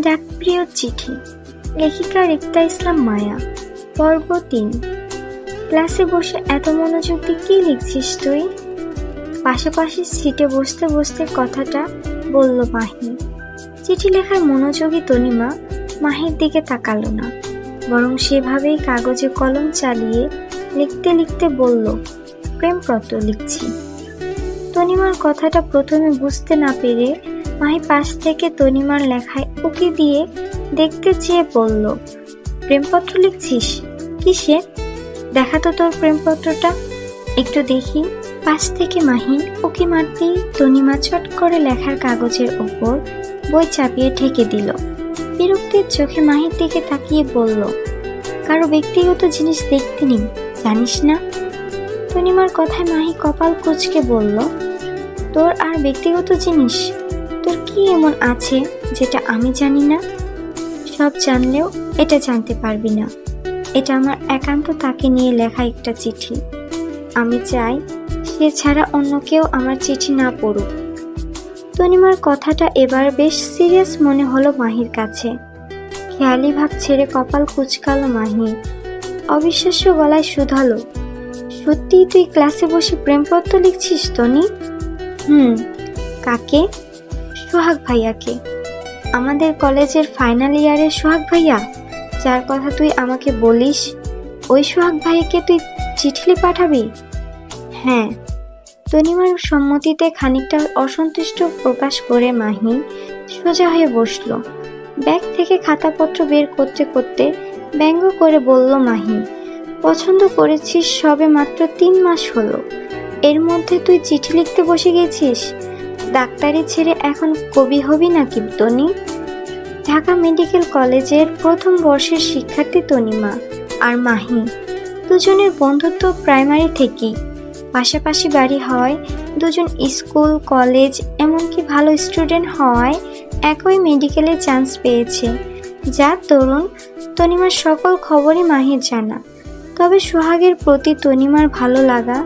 ডাকপ্রিয় চিঠি, লেখিকা রিক্তা ইসলাম মায়া। পর্ব ৩। ক্লাসে বসে এত মনোযোগ দিয়ে কি লিখছিস তুই? পাশাপাশি সিটে বসতে বসতে কথাটা বলল মাহি। চিঠি লেখার মনোযোগী তনিমা মাহির দিকে তাকালো না, বরং সেভাবেই কাগজে কলম চালিয়ে লিখতে লিখতে বলল, প্রেমপত্র লিখছি। তনিমার কথাটা প্রথমে বুঝতে না পেরে মাহি পাশ থেকে তনিমার লেখায় উকি দিয়ে দেখতে চেয়ে বলল, প্রেমপত্র লিখছিস? কিসে? দেখা তো তোর প্রেমপত্রটা, একটু দেখি। পাশ থেকে মাহি উকি মারতেই তনিমা চট করে লেখার কাগজের ওপর বই চাপিয়ে ঠেকে দিল। বিরক্তির চোখে মাহির দিকে তাকিয়ে বলল, কারো ব্যক্তিগত জিনিস দেখতে নেই, জানিস না? তনিমার কথায় মাহি কপাল কুঁচকে বলল, তোর আর ব্যক্তিগত জিনিস? তোর কি এমন আছে যেটা আমি জানি না? সব জানলেও এটা জানতে পারবি না। এটা আমার একান্ত তাকে নিয়ে লেখা একটা চিঠি। আমি চাই সে ছাড়া অন্য কেউ আমার চিঠি না পড়ুক। তনিমার কথাটা এবার বেশ সিরিয়াস মনে হলো মাহির কাছে। খেয়ালি ভাব ছেড়ে কপাল কুঁচকালো মাহি। অবিশ্বাস্য গলায় শুধালো, সত্যিই তুই ক্লাসে বসে প্রেমপত্র লিখছিস তনি? কাকে? সোহাগ ভাইয়াকে। আমাদের কলেজের ফাইনাল ইয়ারের সোহাগ ভাইয়া, যার কথা তুই আমাকে বলিস, ওই সোহাগ ভাইয়াকে তুই চিঠি পাঠাবি? হ্যাঁ। তনিমার সম্মতিতে খানিকটা অসন্তুষ্ট প্রকাশ করে মাহি সোজা হয়ে বসল। ব্যাগ থেকে খাতাপত্র বের করতে করতে ব্যঙ্গ করে বলল মাহি, পছন্দ করেছিস সবে মাত্র ৩ মাস হলো, এর মধ্যে তুই চিঠি লিখতে বসে গেছিস? ডাক্তারি ছেড়ে এখন কবি হবি নাকি তনি? ঢাকা মেডিকেল কলেজের প্রথম বর্ষের শিক্ষার্থী তনিমা আর মাহি দুজনের বন্ধুত্ব প্রাইমারি থেকেই। পাশাপাশি বাড়ি হওয়ায় দুজন স্কুল, কলেজ, এমনকি ভালো স্টুডেন্ট হওয়ায় একই মেডিকেলে চান্স পেয়েছে, যার দরুন তনিমার সকল খবরই মাহির জানা। তবে সোহাগের প্রতি তনিমার ভালো লাগা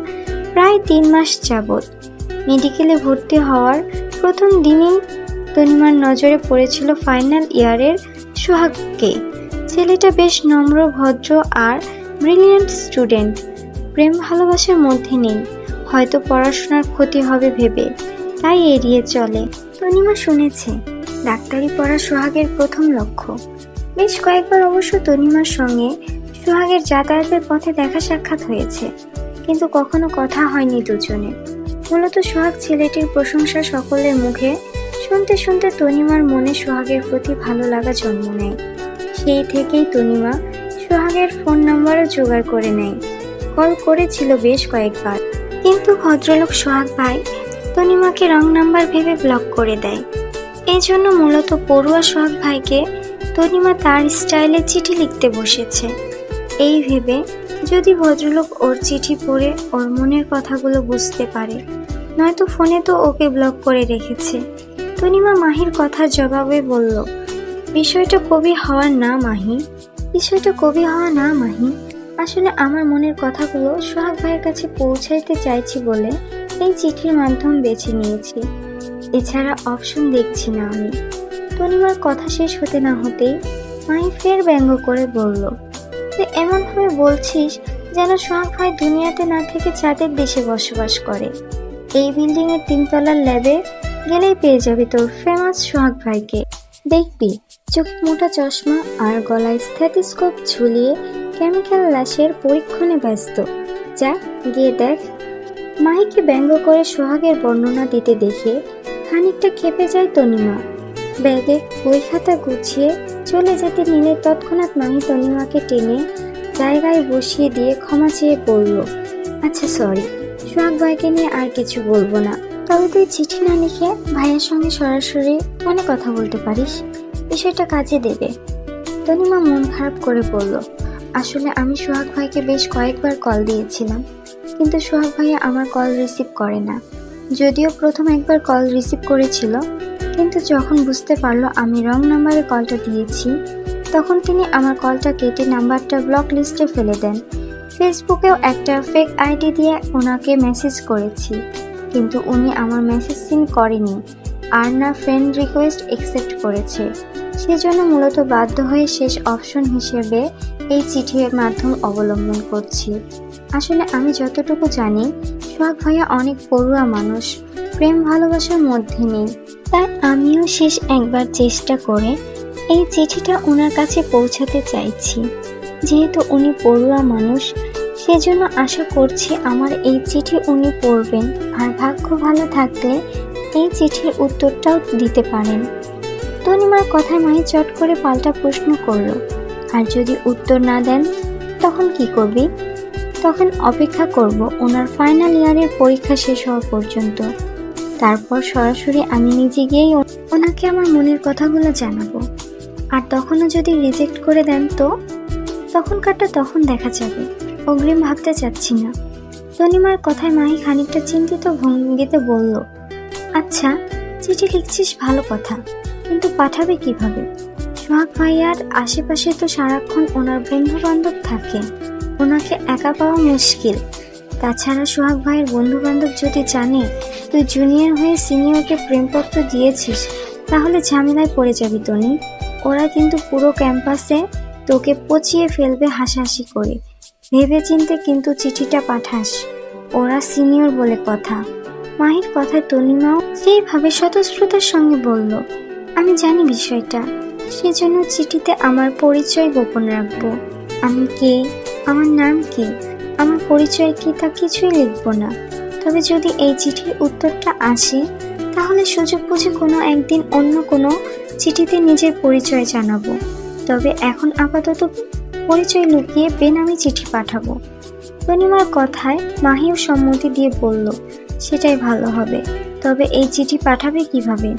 প্রায় ৩ মাস যাবৎ। মেডিকেলে ভর্তি হওয়ার প্রথম দিনেই তনিমার নজরে পড়েছিল ফাইনাল ইয়ারের সোহাগকে। ছেলেটা বেশ নম্র, ভদ্র আর ব্রিলিয়ান্ট স্টুডেন্ট। প্রেম ভালোবাসার মধ্যে নেই, হয়তো পড়াশোনার ক্ষতি হবে ভেবে তাই এড়িয়ে চলে। তনিমা শুনেছে ডাক্তারি পড়া সোহাগের প্রথম লক্ষ্য। বেশ কয়েকবার অবশ্য তনিমার সঙ্গে সোহাগের যাতায়াতের পথে দেখা সাক্ষাৎ হয়েছে, কিন্তু কখনো কথা হয়নি দুজনের। মূলত সোহাগ ছেলেটির প্রশংসা সকলের মুখে শুনতে শুনতে তনিমার মনে সোহাগের প্রতি ভালো লাগা জন্ম নেয়। সেই থেকেই তনিমা সোহাগের ফোন নাম্বারও জোগাড় করে নেয়। কল করেছিল বেশ কয়েকবার, কিন্তু ভদ্রলোক সোহাগ ভাই তনিমাকে রং নাম্বার ভেবে ব্লক করে দেয়। এই জন্য মূলত পড়ুয়া সোহাগ ভাইকে তনিমা তার স্টাইলে চিঠি লিখতে বসেছে, এই ভেবে যদি ভদ্রলোক ওর চিঠি পড়ে ওর মনের কথাগুলো বুঝতে পারে, নয়তো ফোনে তো ওকে ব্লক করে রেখেছে। তনিমা মাহির কথার জবাবে বলল, বিষয়টা কবি হওয়ার না মাহি, বিষয়টা কবি হওয়া না মাহি। আসলে আমার মনের কথাগুলো সোহাগ ভাইয়ের কাছে পৌঁছাইতে চাইছি বলে এই চিঠির মাধ্যম বেছে নিয়েছি, এছাড়া অপশন দেখছি না আমি। তনিমার কথা শেষ হতে না হতেই মাহি ফের ব্যঙ্গ করে বলল, তুই এমনভাবে বলছিস যেন সোহাগ ভাই দুনিয়াতে না থেকে চাঁদের দেশে বসবাস করে। এই বিল্ডিং এর 3 তলার ল্যাবে গেলেই পেয়ে যাবি তোর ফেমাস সোহাগ ভাইকে। দেখবি চোখে মোটা চশমা আর গলায় স্টেথোস্কোপ ঝুলিয়ে কেমিক্যাল ল্যাশের পরীক্ষণে ব্যস্ত। যা গিয়ে দেখ। মাহিকে ব্যঙ্গ করে সোহাগের বর্ণনা দিতে দেখে খানিকটা ক্ষেপে যায় তনিমা। ব্যাগে বই খাতা গুছিয়ে চলে যেতে নিলে তৎক্ষণাৎ মাহি তনিমাকে টেনে জায়গায় বসিয়ে দিয়ে ক্ষমা চেয়ে বলল, আচ্ছা সরি, সোহাগ ভাইকে নিয়ে আর কিছু বলবো না। তবে তুই চিঠি না লিখে ভাইয়ের সঙ্গে সরাসরি ফোনে কথা বলতে পারিস, বিষয়টা কাজে দেবে। তনিমা মন খারাপ করে বলল, আসলে আমি সোহাগ ভাইকে বেশ কয়েকবার কল দিয়েছিলাম, কিন্তু সোহাগ ভাইয়া আমার কল রিসিভ করে না। যদিও প্রথম একবার কল রিসিভ করেছিল, কিন্তু যখন বুঝতে পারলো আমি রং নাম্বারে কলটা দিয়েছি, তখন তিনি আমার কলটা কেটে নাম্বারটা ব্লক লিস্টে ফেলে দেন। ফেসবুকেও একটা ফেক আইডি দিয়ে ওনাকে মেসেজ করেছি, কিন্তু উনি আমার মেসেজ সিন করেনি। আর্না ফ্রেন্ড রিকোয়েস্ট অ্যাকসেপ্ট করেছে। সেজন্য মূলত বাধ্য হয়ে শেষ অপশন হিসেবে এই চিঠির মাধ্যম অবলম্বন করছি। আসলে আমি যতটুকু জানি সোহাগ ভাইয়া অনেক পড়ুয়া মানুষ, প্রেম ভালোবাসার মধ্যে নেই। তাই আমিও শেষ একবার চেষ্টা করে এই চিঠিটা ওনার কাছে পৌঁছাতে চাইছি। যেহেতু উনি পড়ুয়া মানুষ, সেজন্য আশা করছি আমার এই চিঠি উনি পড়বেন, আর ভাগ্য ভালো থাকলে এই চিঠির উত্তরটাও দিতে পারেন। তনিমার কথায় মাহি চট করে পাল্টা প্রশ্ন করলো, আর যদি উত্তর না দেন তখন কি করবি? তখন অপেক্ষা করব ওনার ফাইনাল ইয়ারের পরীক্ষা শেষ হওয়া পর্যন্ত। তারপর সরাসরি আমি নিজে গিয়েই ওনাকে আমার মনের কথাগুলো জানাবো। আর তখনও যদি রিজেক্ট করে দেন তো তখনকারটা তখন দেখা যাবে, অগ্রিম ভাবতে চাচ্ছি না। তনিমার কথায় মাহি খানিকটা চিন্তিত ভঙ্গিতে বলল, আচ্ছা চিঠি লিখছিস ভালো কথা, কিন্তু পাঠাবে কিভাবে? সোহাগ ভাইয়ার আশেপাশে তো সারাক্ষণ ওনার বন্ধু বান্ধব থাকে, ওনাকে একা পাওয়া মুশকিল। তাছাড়া সোহাগ ভাইয়ের বন্ধু বান্ধব যদি জানে তুই জুনিয়র হয়ে সিনিয়রকে প্রেমপত্র দিয়েছিস, তাহলে ঝামেলায় পড়ে যাবি তনি। ওরা কিন্তু পুরো ক্যাম্পাসে তোকে পচিয়ে ফেলবে হাসাহাসি করে। ভেবেচিন্তে কিন্তু চিঠিটা পাঠাস, ওরা সিনিয়র বলে কথা। মাহির কথায় তনিমাও সেইভাবে স্বতঃস্ফূর্তার সঙ্গে বলল, আমি জানি বিষয়টা, সেজন্য চিঠিতে আমার পরিচয় গোপন রাখবো। আমি কে, আমার নাম কি, আমার পরিচয় কি তা কিছুই লিখবো না। তবে যদি এই চিঠির উত্তরটা আসে, তাহলে সুযোগ বুঝে কোনো একদিন অন্য কোনো চিঠিতে নিজের পরিচয় জানাবো। তবে এখন আপাতত পরিচয় লুকিয়ে বেনামি চিঠি পাঠাবো। তনিমার কথায় মাহিও সম্মতি দিয়ে বলল, সেটাই ভালো হবে। তবে এই চিঠি পাঠাবে কিভাবে?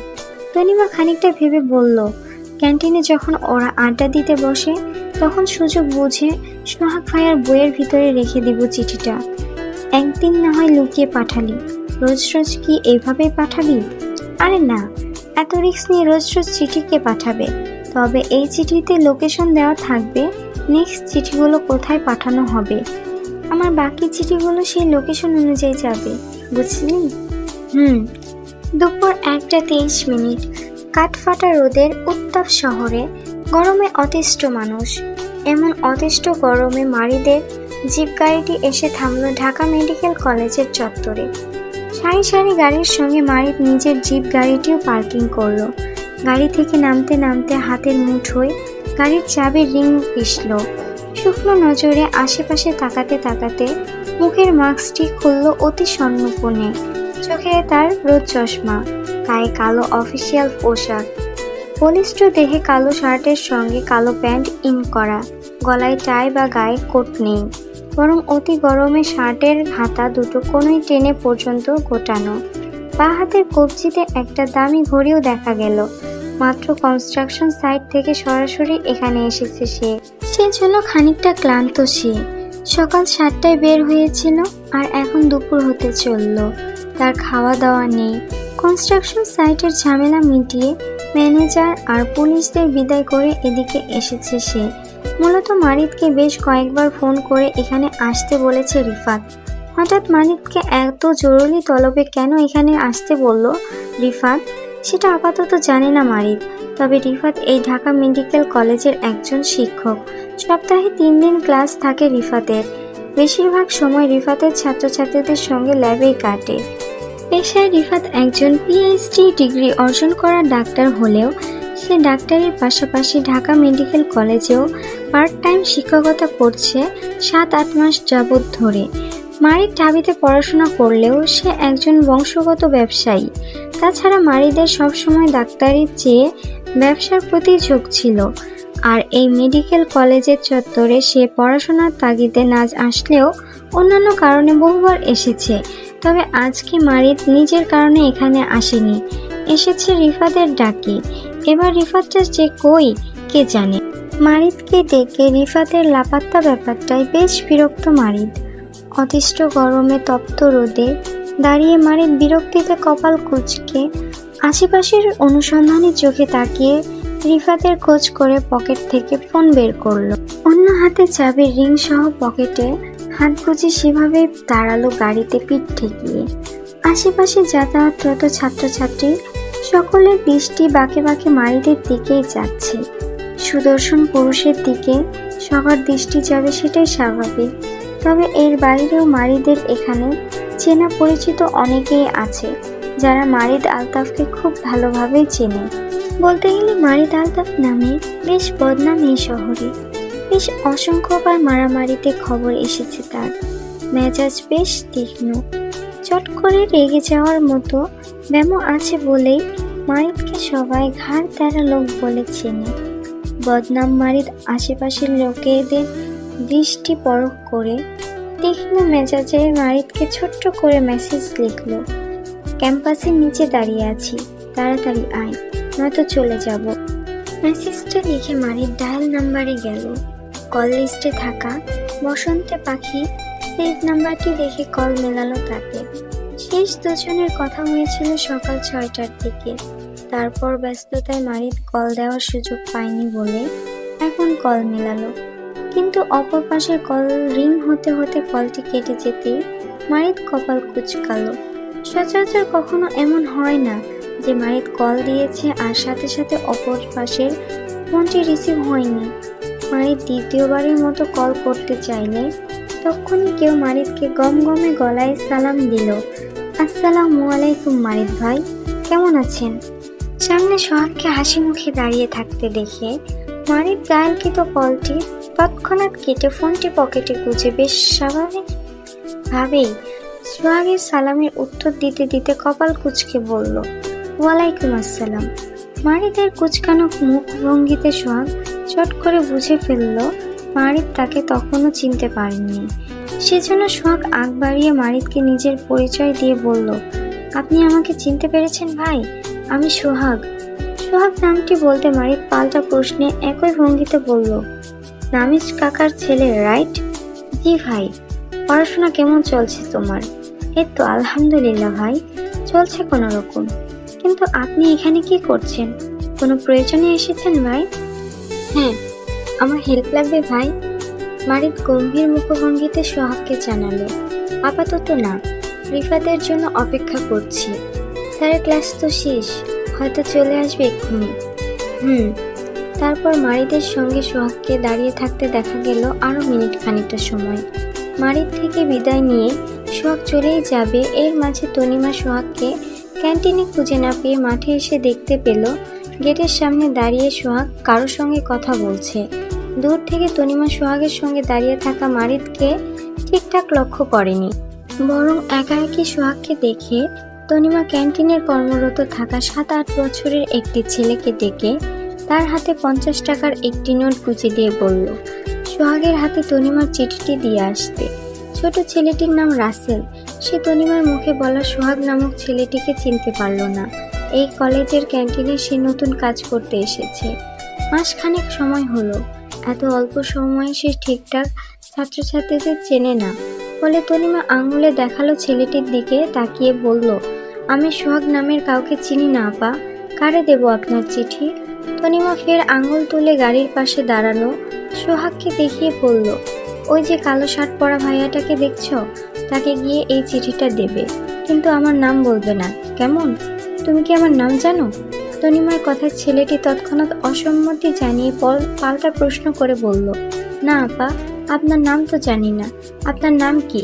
তনিমা খানিকটা ভেবে বলল, ক্যান্টিনে যখন ওরা আড্ডা দিতে বসে তখন সুযোগ বুঝে সোহাগ ভাইয়ার বইয়ের ভিতরে রেখে দিব চিঠিটা। একদিন না হয় লুকিয়ে পাঠালি, রোজ রোজ কি এইভাবেই পাঠাবি? আরে না, এত রিস্ক নিয়ে রোজ রোজ চিঠি কে পাঠাবে? তবে এই চিঠিতে লোকেশন দেওয়া থাকবে, নেক্সট চিঠিগুলো কোথায় পাঠানো হবে। আমার বাকি চিঠিগুলো সেই লোকেশন অনুযায়ী যাবে, বুঝলি? দুপুর 1:23। কাঠফাটা রোদের উত্তাপ শহরে গরমে অতিষ্ঠ মানুষ। এমন অতিষ্ঠ গরমে মারিদের জিপ গাড়িটি এসে থামলো ঢাকা মেডিকেল কলেজের চত্বরে। সারি সারি গাড়ির সঙ্গে মারিদ নিজের জিপ গাড়িটিও পার্কিং করলো। গাড়ি থেকে নামতে নামতে হাতের মুঠোয় গাড়ির চাবির রিং পিষল। শুকনো নজরে আশেপাশে তাকাতে তাকাতে মুখের মাস্কটি খুলল অতি সন্নপনে। চোখে তার রোদ চশমা, গায়ে কালো অফিসিয়াল পোশাক, বলিষ্ঠ দেহে কালো শার্টের সঙ্গে কালো প্যান্ট ইন করা, গলায় টাই বা গায়ে কোট নেই, বরং অতি গরমে শার্টের হাতা দুটো কোনোই টেনে পর্যন্ত গোটানো। বা হাতের কবজিতে একটা দামি ঘড়িও দেখা গেল। মাত্র কনস্ট্রাকশন সাইট থেকে সরাসরি এখানে এসেছে সে, সেজন্য খানিকটা ক্লান্ত সে। সকাল 7টায় বের হয়েছিল আর এখন দুপুর হতে চলল, তার খাওয়া দাওয়া নেই। কনস্ট্রাকশন সাইটের ঝামেলা মিটিয়ে ম্যানেজার আর পুলিশদের বিদায় করে এদিকে এসেছে সে। মূলত মারিদকে বেশ কয়েকবার ফোন করে এখানে আসতে বলেছে রিফাত। হঠাৎ মারিদকে এত জরুরি তলবে কেন এখানে আসতে বলল রিফাত, সেটা আপাতত জানে না মারিদ। তবে রিফাত এই ঢাকা মেডিকেল কলেজের একজন শিক্ষক। সপ্তাহে 3 দিন ক্লাস থাকে রিফাতের। বেশিরভাগ সময় রিফাতের ছাত্রছাত্রীদের সঙ্গে ল্যাবেই কাটে। পেশায় রিফাত একজন পিএইচডি ডিগ্রি অর্জন করা ডাক্তার হলেও সে ডাক্তারির পাশাপাশি ঢাকা মেডিকেল কলেজেও পার্ট টাইম শিক্ষকতা করছে 7-8 মাস যাবৎ ধরে। মারিদ ঢাবিতে পড়াশোনা করলেও সে একজন বংশগত ব্যবসায়ী। তাছাড়া মারিদের সবসময় ডাক্তারির চেয়ে ব্যবসার প্রতি ঝোঁক ছিল। আর এই মেডিকেল কলেজের চত্বরে সে পড়াশোনার তাগিদে না আসলেও অন্যান্য কারণে বহুবার এসেছে। তবে আজকে মারিদ নিজের কারণে এখানে আসেনি, এসেছে রিফাতের ডাকে। এবার রিফাতটা যে কই কে জানে। মারিদকে ডেকে রিফাতের লাপাত্তা ব্যাপারটাই বেশ বিরক্ত মারিদ। অতিষ্ঠ গরমে তপ্ত রোদে দাঁড়িয়ে মারিদ বিরক্তিতে কপাল কুঁচকে আশেপাশের অনুসন্ধানী চোখে তাকিয়ে রিফাতের খোঁজ করে পকেট থেকে ফোন বের করলো। অন্য হাতে চাবির রিং সহ পকেটে হাত গুজে সেভাবেই দাঁড়ালো গাড়িতে পিঠ ঠেকিয়ে। আশেপাশে যাতায়াতরত ছাত্রছাত্রী সকলের দৃষ্টি বাঁকে বাঁকে মারিদের দিকেই যাচ্ছে। সুদর্শন পুরুষের দিকে সবার দৃষ্টি যাবে সেটাই স্বাভাবিক। তবে এর বাইরেও মারিদের এখানে চেনা পরিচিত অনেকেই আছে যারা মারিদ আলতাফকে খুব ভালোভাবেই চেনে। বলতে গেলে মারিদ আলতাফ নামে বেশ বদনাম এই শহরে। বেশ অসংখ্যবার মারামারিতে খবর এসেছে তার। মেজাজ বেশ তীক্ষ্ণ, চট করে রেগে যাওয়ার মতো ব্যামো আছে বলেই মারিদকে সবাই ঘাড় তেরা লোক বলে চেনে। বদনাম মারিদ আশেপাশের লোকেদের দৃষ্টি পরখ করে তীক্ষ্ণ মেজাজে মারিদকে ছোট্ট করে মেসেজ লিখলো, ক্যাম্পাসের নিচে দাঁড়িয়ে আছি, তাড়াতাড়ি আয়, নয়তো চলে যাব। মেসেজটা লিখে মারিদ ডায়াল নাম্বারে গেল। কল লিস্টে থাকা বসন্তে পাখি সেভ নাম্বারটি দেখে কল মেলালো তাকে। শেষ দুজনের কথা হয়েছিল সকাল 6টার দিকে। তারপর ব্যস্ততায় মারিদ কল দেওয়ার সুযোগ পায়নি বলে এখন কল মেলালো। কিন্তু অপর পাশের কল রিং হতে হতে কলটি কেটে যেতেই মারিদ কপাল কুঁচকালো। সচরাচর কখনো এমন হয় না যে মারিদ কল দিয়েছে আর সাথে সাথে অপর পাশের ফোনটি রিসিভ হয়নি। মারিদ দ্বিতীয়বারের মতো কল করতে চাইলে তখনই কেউ মারিদকে গমগমে গলায় সালাম দিল, আসসালামু আলাইকুম মারিদ ভাই, কেমন আছেন? সামনে সোহাগকে হাসি মুখে দাঁড়িয়ে থাকতে দেখে মারিদ ডায়ালকৃত কলটি তৎক্ষণাৎ কেটে ফোনটি পকেটে গুজে বেশ স্বাভাবিক ভাবেই সোহাগের সালামের উত্তর দিতে দিতে কপাল কুঁচকে বলল, ওয়ালাইকুম আসসালাম। মারিদের কুঁচকানো মুখ ভঙ্গিতে সোহাগ চট করে বুঝে ফেলল মারিদ তাকে তখনও চিনতে পারেননি। সেজন্য সোহাগ আগ বাড়িয়ে মারিদকে নিজের পরিচয় দিয়ে বলল, আপনি আমাকে চিনতে পেরেছেন ভাই? আমি সোহাগ। সোহাগ নামটি বলতে মারিদ পাল্টা প্রশ্নে একই ভঙ্গিতে বলল, নামিজ কাকার ছেলে রাইট? জি ভাই। পড়াশোনা কেমন চলছে তোমার? এই তো আলহামদুলিল্লাহ ভাই, চলছে কোনো রকম। কিন্তু আপনি এখানে কি করছেন? কোনো প্রয়োজনে এসেছেন ভাই? হ্যাঁ, আমার হেল্প লাগবে ভাই। মারিদ গম্ভীর মুখভঙ্গিতে সোহাগকে জানালো, আপাতত না, রিফাতের জন্য অপেক্ষা করছি। স্যারের ক্লাস তো শেষ, হয়তো চলে আসবে এক্ষুনি। তারপর মারিদের সঙ্গে সোহাগকে দাঁড়িয়ে থাকতে দেখা গেল আরও মিনিট খানিকটা সময়। মারিদ থেকে বিদায় নিয়ে সোহাগ চলেই যাবে, এর মাঝে তনিমা সোহাগকে ক্যান্টিনে খুঁজে না পেয়ে মাঠে এসে দেখতে পেল গেটের সামনে দাঁড়িয়ে সোহাগ কারোর সঙ্গে কথা বলছে। দূর থেকে তনিমা সোহাগের সঙ্গে দাঁড়িয়ে থাকা মারিদকে ঠিকঠাক লক্ষ্য করেনি, বরং একাএকি সোহাগকে দেখে তনিমা ক্যান্টিনের কর্মরত থাকা 7-8 বছরের একটি ছেলেকে ডেকে তার হাতে 50 টাকার একটি নোট গুঁজে দিয়ে বলল, সোহাগের হাতে তনিমার চিঠিটি দিয়ে আসতে। ছোট ছেলেটির নাম রাসেল। সে তনিমার মুখে বলা সোহাগ নামক ছেলেটিকে চিনতে পারল না। এই কলেজের ক্যান্টিনে সে নতুন কাজ করতে এসেছে। মাসখানেক সময় হলো। এত অল্প সময়ে সে ঠিকঠাক ছাত্রছাত্রীদের চেনে না বলে তনিমা আঙুলে দেখালো ছেলেটির দিকে তাকিয়ে বলল, আমি সোহাগ নামের কাউকে চিনি না আপা, কারে দেব আপনার চিঠি? তনিমা ফের আঙুল তুলে গাড়ির পাশে দাঁড়ানো সোহাগকে দেখিয়ে বলল, ওই যে কালো শার্ট পরা ভাইয়াটাকে দেখছো, তাকে গিয়ে এই চিঠিটা দেবে, কিন্তু আমার নাম বলবে না, কেমন? তুমি কি আমার নাম জানো? তনিমার কথায় ছেলেটি তৎক্ষণাৎ অসম্মতি জানিয়ে পাল্টা প্রশ্ন করে বলল, না আপা, আপনার নাম তো জানি না। আপনার নাম কি?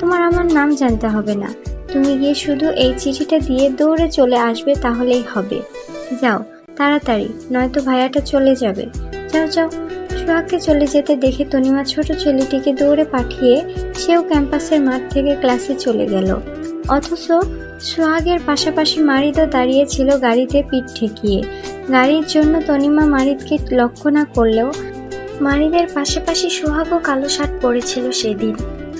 তোমার আমার নাম জানতে হবে না, তুমি গিয়ে শুধু এই চিঠিটা দিয়ে দৌড়ে চলে আসবে, তাহলেই হবে। যাও তাড়াতাড়ি, নয়তো ভাইয়াটা চলে যাবে। যাও যাও। সোহাগকে চলে যেতে দেখে তনিমা ছোট ছেলেটিকে দৌড়ে পাঠিয়ে সেও ক্যাম্পাসের মাঠ থেকে ক্লাসে চলে গেল। অথচ সোহাগের পাশাপাশি মারিদও দাঁড়িয়েছিল গাড়িতে পিঠ ঠেকিয়ে। গাড়ির জন্য তনিমা মারিদকে লক্ষ্য না করলেও মারিদের পাশাপাশি সোহাগও কালো শার্ট পরেছিল সেদিন।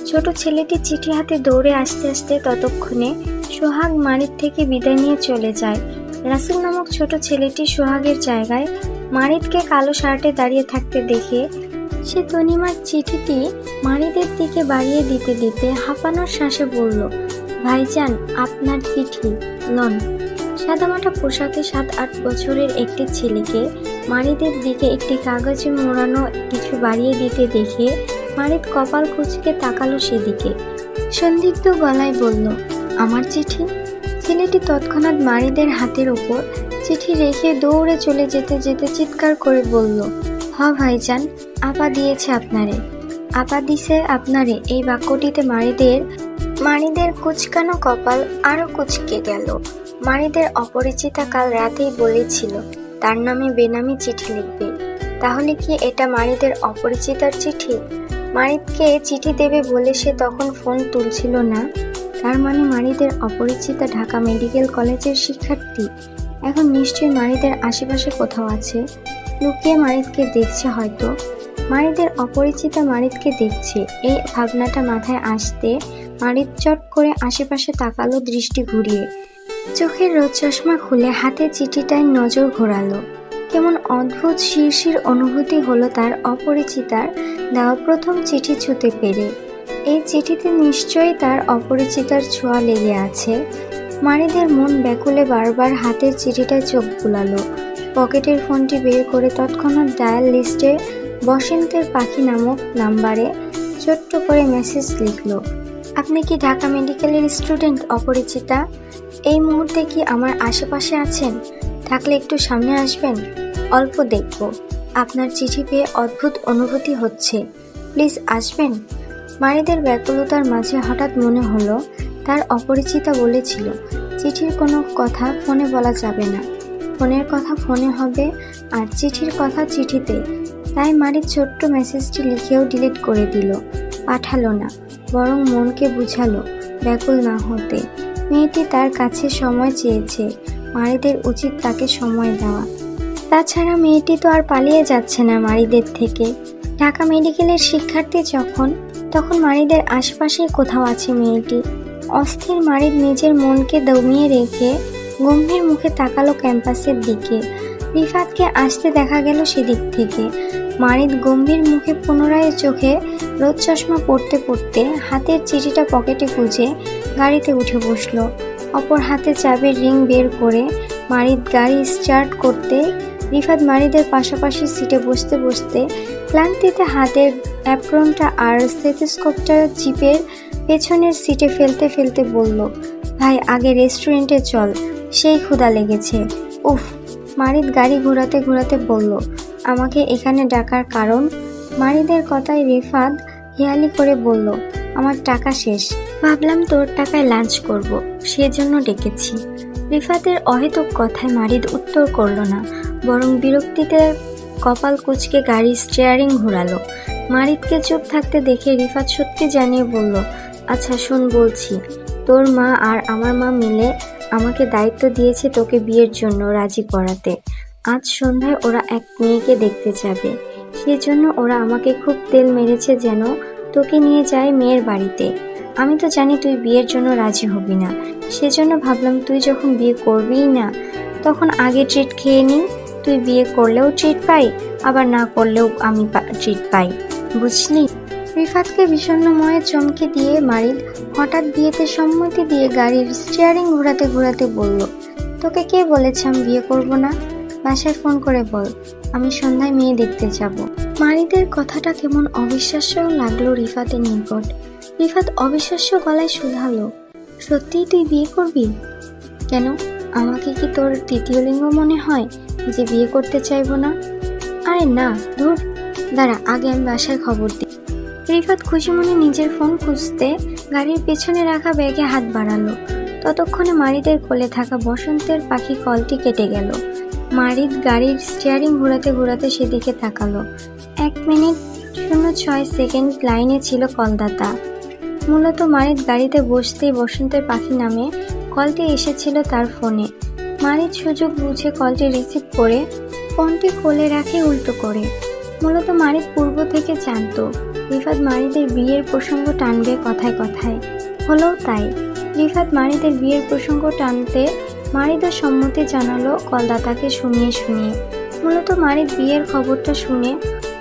ছোট ছেলেটি চিঠি হাতে দৌড়ে আসতে আসতে ততক্ষণে সোহাগ মারিদ থেকে বিদায় নিয়ে চলে যায়। রাসেল নামক ছোট ছেলেটি সোহাগের জায়গায় মারিদকে কালো শার্টে দাঁড়িয়ে থাকতে দেখে সে তনিমার চিঠিটি মারিদের দিকে বাড়িয়ে দিতে দিতে হাঁপানোর শ্বাসে বলল, ভাইজান, আপনার চিঠি লন। সাদামাটা পোশাকে 7-8 বছরের একটি ছেলেকে মারিদের দিকে একটি কাগজে মোড়ানো কিছু বাড়িয়ে দিতে দেখে মারিদ কপাল কুঁচকে তাকালো সেদিকে। সন্দিগ্ধ গলায় বলল, আমার চিঠি? ছেলেটি তৎক্ষণাৎ মারিদের হাতের ওপর চিঠি রেখে দৌড়ে চলে যেতে যেতে চিৎকার করে বলল, হ ভাইজান, আপা দিয়েছে আপনারে, আপা দিছে আপনারে। এই বাক্যটিতে মারিদের কুচকানো কপাল আরো কুচকে গেল। মারিদের অপরিচিতা কাল রাতেই বলেছিল তার নামে বেনামি চিঠি লিখবে। তাহলে কি এটা মারিদের অপরিচিতার চিঠি? মারিদকে চিঠি দেবে বলে সে তখন ফোন তুলছিল না। তার মানে মারিদের অপরিচিতা ঢাকা মেডিকেল কলেজের শিক্ষার্থী। এখন নিশ্চয়ই মারিদের আশেপাশে কোথাও আছে, লুকিয়ে মারিদকে দেখছে হয়তো। মারিদের অপরিচিতা মারিদকে দেখছে, এই ভাবনাটা মাথায় আসতে মারিদ চট করে আশেপাশে তাকালো দৃষ্টি ঘুরিয়ে। চোখের রোদ চশমা খুলে হাতে চিঠিটায় নজর ঘোরালো। কেমন অদ্ভুত শিরশির অনুভূতি হলো তার অপরিচিতার দেওয়া প্রথম চিঠি ছুঁতে পেরে। এই চিঠিতে নিশ্চয়ই তার অপরিচিতার ছোঁয়া লেগে আছে। মারিদের মন ব্যাকুলে বারবার হাতের চিঠিটায় চোখ বুলালো। পকেটের ফোনটি বের করে তৎক্ষণাৎ ডায়াল লিস্টে বসন্তের পাখি নামক নাম্বারে ছোট্ট করে মেসেজ লিখল, আপনি কি ঢাকা মেডিকেলের স্টুডেন্ট অপরিচিতা? এই মুহূর্তে কি আমার আশেপাশে আছেন? থাকলে একটু সামনে আসবেন, অল্প দেখব। আপনার চিঠি পেয়ে অদ্ভুত অনুভূতি হচ্ছে, প্লিজ আসবেন। মারিদের ব্যাকুলতার মাঝে হঠাৎ মনে হলো তার অপরিচিতা বলেছিল চিঠির কোনো কথা ফোনে বলা যাবে না, ফোনের কথা ফোনে হবে আর চিঠির কথা চিঠিতে। তাই মারিদ ছোট্ট মেসেজটি লিখেও ডিলিট করে দিল, পাঠালো না, বরং মনকে বুঝালো ব্যাকুল না হতে। মেয়েটি তার কাছে সময় চেয়েছে, মারিদের উচিত তাকে সময় দেওয়া। তাছাড়া মেয়েটি তো আর পালিয়ে যাচ্ছে না মারিদের থেকে। ঢাকা মেডিকেলের শিক্ষার্থী তখন মারিদের আশেপাশেই কোথাও আছে মেয়েটি। অস্থির মারিদ নিজের মনকে দমিয়ে রেখে গম্ভীর মুখে তাকালো ক্যাম্পাসের দিকে। রিফাতকে আসতে দেখা গেল সেদিক থেকে। মারিদ গম্ভীর মুখে পুনরায় চোখে রোদ চশমা পড়তে পড়তে হাতের চিঠিটা পকেটে গুজে গাড়িতে উঠে বসলো। অপর হাতে চাবির রিং বের করে মারিদ গাড়ি স্টার্ট করতে রিফাত মারিদের পাশাপাশি সিটে বসতে বসতে ক্লান্তিতে হাতের অ্যাপ্রনটা আর স্টেথোস্কোপটা জিপের পেছনের সিটে ফেলতে ফেলতে বলল, ভাই আগে রেস্টুরেন্টে চল, সেই ক্ষুধা লেগেছে। উফ। মারিদ গাড়ি ঘোরাতে ঘোরাতে বলল, আমাকে এখানে ডাকার কারণ? মারিদের কথায় রিফাত হেয়ালি করে বলল, আমার টাকা শেষ, ভাবলাম তোর টাকায় লাঞ্চ করব, সেজন্য ডেকেছি। রিফাতের অহেতুক কথায় মারিদ উত্তর করল না, বরং বিরক্তিতে কপাল কুঁচকে গাড়ির স্টিয়ারিং ঘোরালো। মারিদকে চুপ থাকতে দেখে রিফাত সত্যি জানিয়ে বলল, আচ্ছা শোন বলছি, তোর মা আর আমার মা মিলে আমাকে দায়িত্ব দিয়েছে তোকে বিয়ের জন্য রাজি করাতে। আজ সন্ধ্যায় ওরা এক মেয়েকে দেখতে যাবে, সেজন্য ওরা আমাকে খুব তেল মেরেছে যেন তোকে নিয়ে যায় মেয়ের বাড়িতে। আমি তো জানি তুই বিয়ের জন্য রাজি হবি না, সেজন্য ভাবলাম তুই যখন বিয়ে করবিই না তখন আগে ট্রিট খেয়ে নিই। তুই বিয়ে করলেও ট্রিট পাই, আবার না করলেও আমি ট্রিট পাই, বুঝলি? রিফাতকে বিষণ্ণময়ে চমকে দিয়ে মারিদ হঠাৎ বিয়েতে সম্মতি দিয়ে গাড়ির স্টিয়ারিং ঘোরাতে ঘোরাতে বলল, তোকে কে বলেছে আমি বিয়ে করব না? বাসায় ফোন করে বল আমি সন্ধ্যায় মেয়ে দেখতে যাব। মারিদের কথাটা কেমন অবিশ্বাস্য লাগলো রিফাতের নিকট। রিফাত অবিশ্বাস্য গলায় শুধালো, সত্যিই তুই বিয়ে করবি? কেন, আমাকে কি তোর তৃতীয় লিঙ্গ মনে হয় যে বিয়ে করতে চাইবো না? আরে না, ধুর, দাঁড়া আগে আমি বাসায় খবর দিই। রিফাত খুশি মনে নিজের ফোন খুঁজতে গাড়ির পেছনে রাখা ব্যাগে হাত বাড়ালো। ততক্ষণে মারিদের কোলে থাকা বসন্তের পাখি কলটি কেটে গেল। মারিদ গাড়ির স্টিয়ারিং ঘোরাতে ঘোরাতে সেদিকে তাকালো। 1 মিনিট 06 সেকেন্ড লাইনে ছিল কলদাতা। মূলত মারিদ গাড়িতে বসতেই বসন্তের পাখি নামে কলটি এসেছিল তার ফোনে। মারিদ সুযোগ বুঝে কলটি রিসিভ করে ফোনটি কোলে রাখে উল্টো করে। মূলত মারিদ পূর্ব থেকে জানতো রিফাত মারিদের বিয়ের প্রসঙ্গ টানবে কথায় কথায়। হলো তাই। রিফাত মারিদের বিয়ের প্রসঙ্গ টানতে মারিদও সম্মতি জানালো কলদাতাকে শুনিয়ে শুনিয়ে। মূলত মারিদ বিয়ের খবরটা শুনে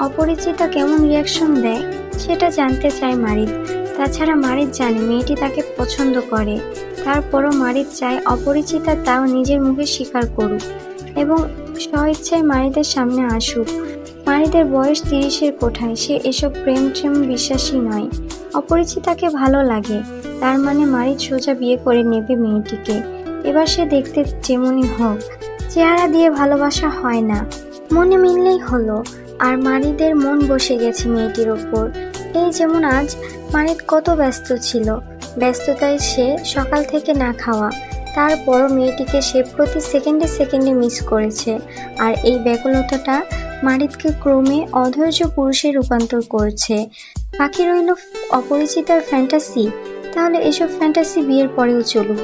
অপরিচিতা কেমন রিয়াকশন দেয় সেটা জানতে চায় মারিদ। তাছাড়া মারিদ জানে মেয়েটি তাকে পছন্দ করে, তারপরও মারিদ চায় অপরিচিতা তাও নিজের মুখে স্বীকার করুক এবং স্বইচ্ছায় মারিদের সামনে আসুক। মারিদের বয়স 30-এর কোঠায়, সে এসব প্রেম বিশ্বাসী নয়। অপরিচিতাকে ভালো লাগে, তার মানে মারিদ সোজা বিয়ে করে নেবে মেয়েটিকে। এবার সে দেখতে যেমনই হোক, চেহারা দিয়ে ভালোবাসা হয় না, মনে মিললেই হলো। আর মারিদের মন বসে গেছে মেয়েটির ওপর। এই যেমন আজ মারিদ কত ব্যস্ত ছিল, ব্যস্ততায় সে সকাল থেকে না খাওয়া, তারপরও মেয়েটিকে সে প্রতি সেকেন্ডে সেকেন্ডে মিস করেছে। আর এই ব্যাকুলতাটা মারিদকে ক্রমে অধৈর্য পুরুষে রূপান্তর করছে। বাকি রইল অপরিচিতার ফ্যান্টাসি। তাহলে এসব ফ্যান্টাসি বিয়ের পরেও চলুক,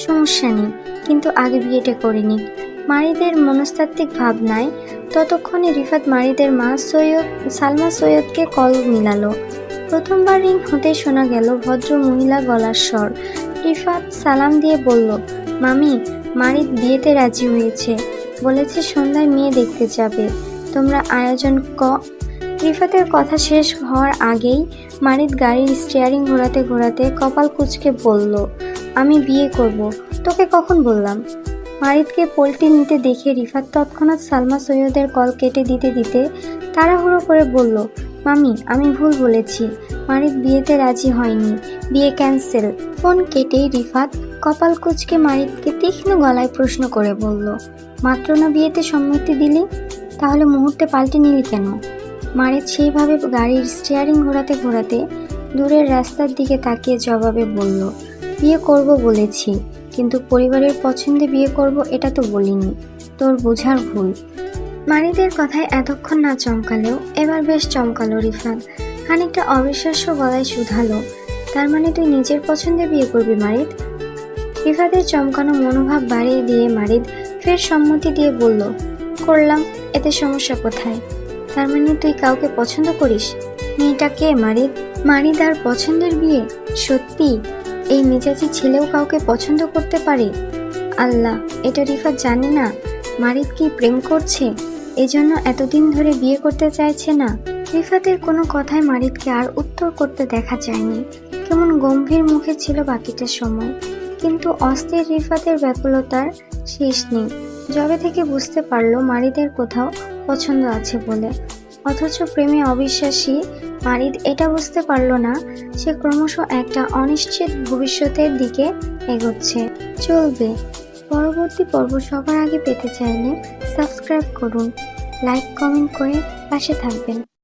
সমস্যা নেই, কিন্তু আগে বিয়েটা করে নিক। মারিদের মনস্তাত্ত্বিক ভাবনায় ততক্ষণে রিফাত মারিদের মা সালমা সৈয়দকে কল মিলালো। প্রথমবার রিং হতে শোনা গেল ভদ্র মহিলা গলার স্বর। রিফাত সালাম দিয়ে বলল, মামি, মারিদ বিয়েতে রাজি হয়েছে, বলেছে সন্ধ্যায় মেয়ে দেখতে যাবে, তোমরা আয়োজন রিফাতের কথা শেষ হওয়ার আগেই মারিদ গাড়ির স্টিয়ারিং ঘোরাতে ঘোরাতে কপাল কুঁচকে বলল, আমি বিয়ে করব, তোকে কখন বললাম? মারিদকে পল্টি নিতে দেখে রিফাত তৎক্ষণাৎ সালমা সৈয়দের কল কেটে দিতে দিতে তাড়াহুড়ো করে বলল, মামি, আমি ভুল বলেছি, মারিদ বিয়েতে রাজি হয়নি, বিয়ে ক্যান্সেল। ফোন কেটেই রিফাত কপাল কুঁচকে মারিদকে তীক্ষ্ণ গলায় প্রশ্ন করে বলল, মাত্র না বিয়েতে সম্মতি দিলি, তাহলে মুহূর্তে পাল্টে নিলি কেন? মারিদ সেইভাবে গাড়ির স্টিয়ারিং ঘোরাতে ঘোরাতে দূরের রাস্তার দিকে তাকিয়ে জবাবে বলল, বিয়ে করব বলেছি, কিন্তু পরিবারের পছন্দে বিয়ে করব এটা তো বলিনি, তোর বোঝার ভুল। মারিদের কথায় এতক্ষণ না চমকালেও এবার বেশ চমকালো রিফাত। খানিকটা অবিশ্বাস্য গলায় শুধালো, তার মানে তুই নিজের পছন্দে বিয়ে করবি মারিদ? রিফাতের চমকানো মনোভাব বাড়িয়ে দিয়ে মারিদ ফের সম্মতি দিয়ে বলল, করলাম, এতে সমস্যা কোথায়? তার মানে তুই কাউকে পছন্দ করিস? মেয়েটা কে মারিদ? মারিদ আর পছন্দের বিয়ে? সত্যি এই মেজাজি ছেলেও কাউকে পছন্দ করতে পারে? আল্লাহ, এটা রিফাত জানে না মারিদ কি প্রেম করছে, এজন্য এতদিন ধরে বিয়ে করতে চাইছে না। রিফাতের কোনো কথায় মারিদকে আর উত্তর করতে দেখা যায়নি। কেমন গম্ভীর মুখে ছিল বাকিটা সময়, কিন্তু অস্থির রিফাতের ব্যাকুলতার শেষ নেই। যবে থেকে বুঝতে পারলো মারিদের কোথাও পছন্দ আছে বলে, অথচ প্রেমে অবিশ্বাসী মারিদ এটা বুঝতে পারল না সে ক্রমশ একটা অনিশ্চিত ভবিষ্যতের দিকে এগোচ্ছে। চলবে পরবর্তী পর্ব সবার আগে পেতে চাইলে সাবস্ক্রাইব করুন, লাইক কমেন্ট করে পাশে থাকবেন।